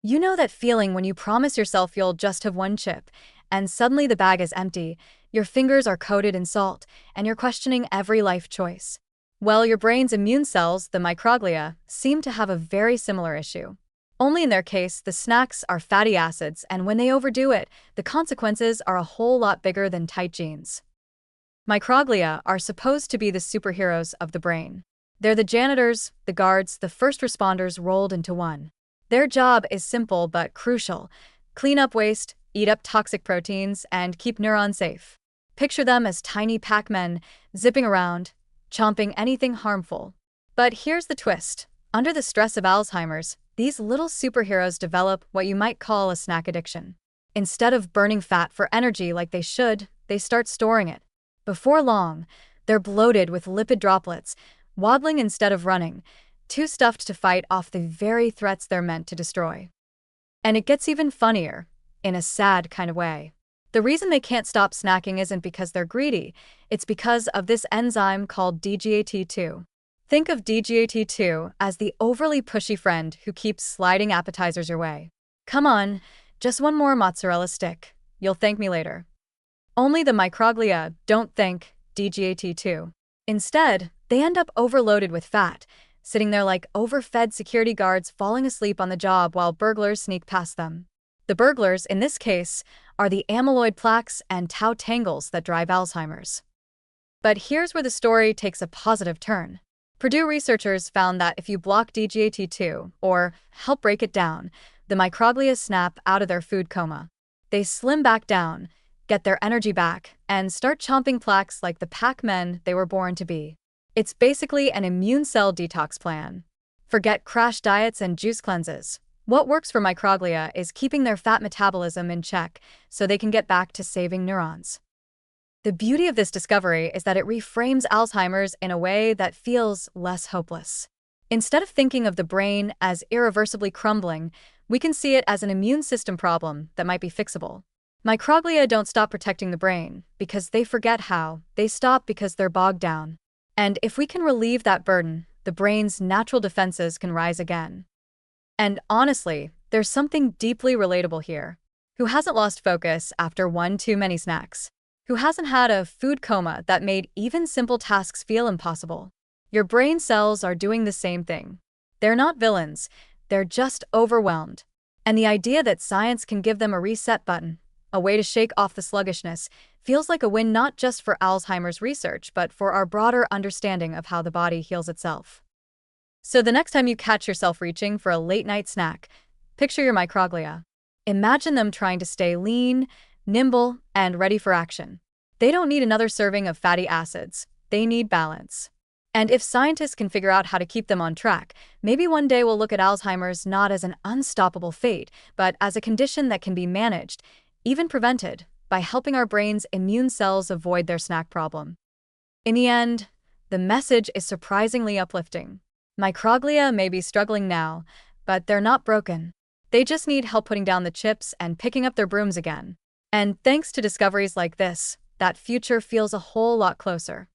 You know that feeling when you promise yourself you'll just have one chip, and suddenly the bag is empty, your fingers are coated in salt, and you're questioning every life choice. Well, your brain's immune cells, the microglia, seem to have a very similar issue. Only in their case, the snacks are fatty acids, and when they overdo it, the consequences are a whole lot bigger than tight jeans. Microglia are supposed to be the superheroes of the brain. They're the janitors, the guards, the first responders rolled into one. Their job is simple but crucial: clean up waste, eat up toxic proteins, and keep neurons safe. Picture them as tiny Pac-Men, zipping around, chomping anything harmful. But here's the twist. Under the stress of Alzheimer's, these little superheroes develop what you might call a snack addiction. Instead of burning fat for energy like they should, they start storing it. Before long, they're bloated with lipid droplets, waddling instead of running, too stuffed to fight off the very threats they're meant to destroy. And it gets even funnier, in a sad kind of way. The reason they can't stop snacking isn't because they're greedy, it's because of this enzyme called DGAT2. Think of DGAT2 as the overly pushy friend who keeps sliding appetizers your way. Come on, just one more mozzarella stick. You'll thank me later. Only the microglia don't thank DGAT2. Instead, they end up overloaded with fat, sitting there like overfed security guards falling asleep on the job while burglars sneak past them. The burglars, in this case, are the amyloid plaques and tau tangles that drive Alzheimer's. But here's where the story takes a positive turn. Purdue researchers found that if you block DGAT2, or help break it down, the microglia snap out of their food coma. They slim back down, get their energy back, and start chomping plaques like the Pac-Men they were born to be. It's basically an immune cell detox plan. Forget crash diets and juice cleanses. What works for microglia is keeping their fat metabolism in check so they can get back to saving neurons. The beauty of this discovery is that it reframes Alzheimer's in a way that feels less hopeless. Instead of thinking of the brain as irreversibly crumbling, we can see it as an immune system problem that might be fixable. Microglia don't stop protecting the brain because they forget how, they stop because they're bogged down. And if we can relieve that burden, the brain's natural defenses can rise again. And honestly, there's something deeply relatable here. Who hasn't lost focus after one too many snacks? Who hasn't had a food coma that made even simple tasks feel impossible? Your brain cells are doing the same thing. They're not villains, they're just overwhelmed. And the idea that science can give them a reset button, a way to shake off the sluggishness, feels like a win not just for Alzheimer's research, but for our broader understanding of how the body heals itself. So the next time you catch yourself reaching for a late-night snack, picture your microglia. Imagine them trying to stay lean, nimble, and ready for action. They don't need another serving of fatty acids. They need balance. And if scientists can figure out how to keep them on track, maybe one day we'll look at Alzheimer's not as an unstoppable fate, but as a condition that can be managed, even prevented, by helping our brain's immune cells avoid their snack problem. In the end, the message is surprisingly uplifting. Microglia may be struggling now, but they're not broken. They just need help putting down the chips and picking up their brooms again. And thanks to discoveries like this, that future feels a whole lot closer.